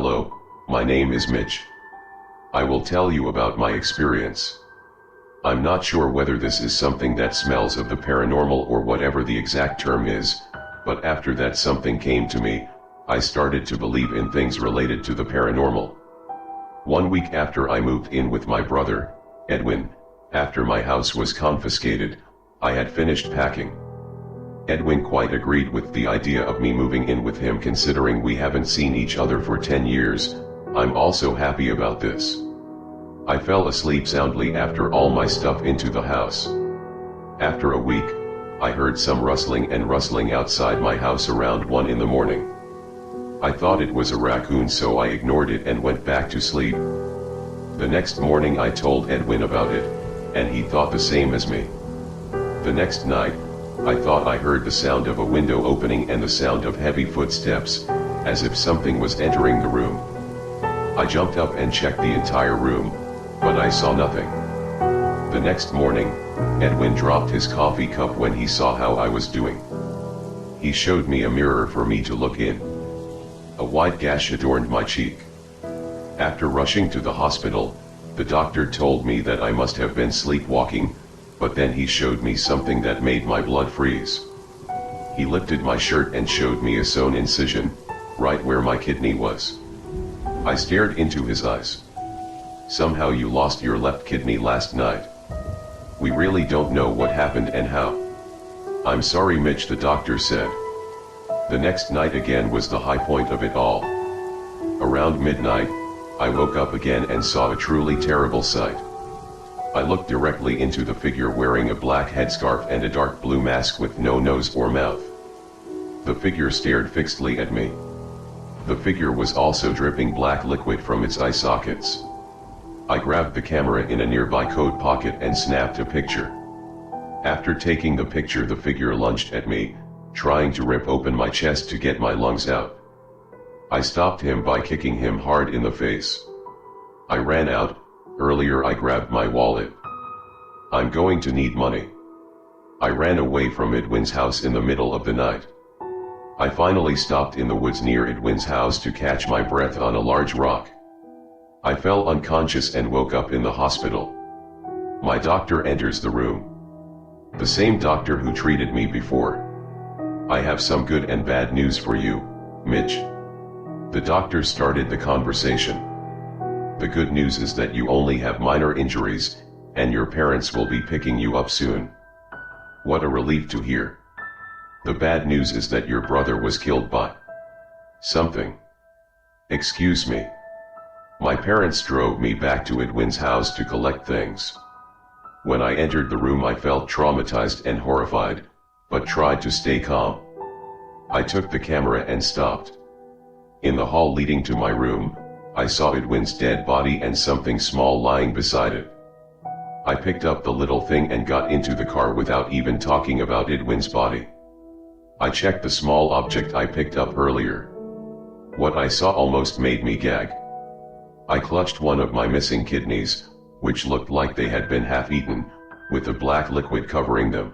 Hello, my name is Mitch. I will tell you about my experience. I'm not sure whether this is something that smells of the paranormal or whatever the exact term is, but after that something came to me. I started to believe in things related to the paranormal. 1 week after I moved in with my brother, Edwin, after my house was confiscated, I had finished packing. Edwin quite agreed with the idea of me moving in with him, considering we haven't seen each other for 10 years. I'm also happy about this. I fell asleep soundly after all my stuff into the house. After a week, I heard some rustling outside my house around 1 in the morning. I thought it was a raccoon, so I ignored it and went back to sleep. The next morning I told Edwin about it, and he thought the same as me. The next night, I thought I heard the sound of a window opening and the sound of heavy footsteps, as if something was entering the room. I jumped up and checked the entire room, but I saw nothing. The next morning, Edwin dropped his coffee cup when he saw how I was doing. He showed me a mirror for me to look in. A white gash adorned my cheek. After rushing to the hospital, the doctor told me that I must have been sleepwalking, but then he showed me something that made my blood freeze. He lifted my shirt and showed me a sewn incision, right where my kidney was. I stared into his eyes. Somehow you lost your left kidney last night. We really don't know what happened and how. I'm sorry, Mitch, the doctor said. The next night again was the high point of it all. Around midnight, I woke up again and saw a truly terrible sight. I looked directly into the figure wearing a black headscarf and a dark blue mask with no nose or mouth. The figure stared fixedly at me. The figure was also dripping black liquid from its eye sockets. I grabbed the camera in a nearby coat pocket and snapped a picture. After taking the picture, the figure lunged at me, trying to rip open my chest to get my lungs out. I stopped him by kicking him hard in the face. I ran out. Earlier I grabbed my wallet. I'm going to need money. I ran away from Edwin's house in the middle of the night. I finally stopped in the woods near Edwin's house to catch my breath on a large rock. I fell unconscious and woke up in the hospital. My doctor enters the room. The same doctor who treated me before. I have some good and bad news for you, Mitch. The doctor started the conversation. The good news is that you only have minor injuries, and your parents will be picking you up soon. What a relief to hear. The bad news is that your brother was killed by something. Excuse me. My parents drove me back to Edwin's house to collect things. When I entered the room I felt traumatized and horrified, but tried to stay calm. I took the camera and stopped. In the hall leading to my room, I saw Edwin's dead body and something small lying beside it. I picked up the little thing and got into the car without even talking about Edwin's body. I checked the small object I picked up earlier. What I saw almost made me gag. I clutched one of my missing kidneys, which looked like they had been half-eaten, with the black liquid covering them.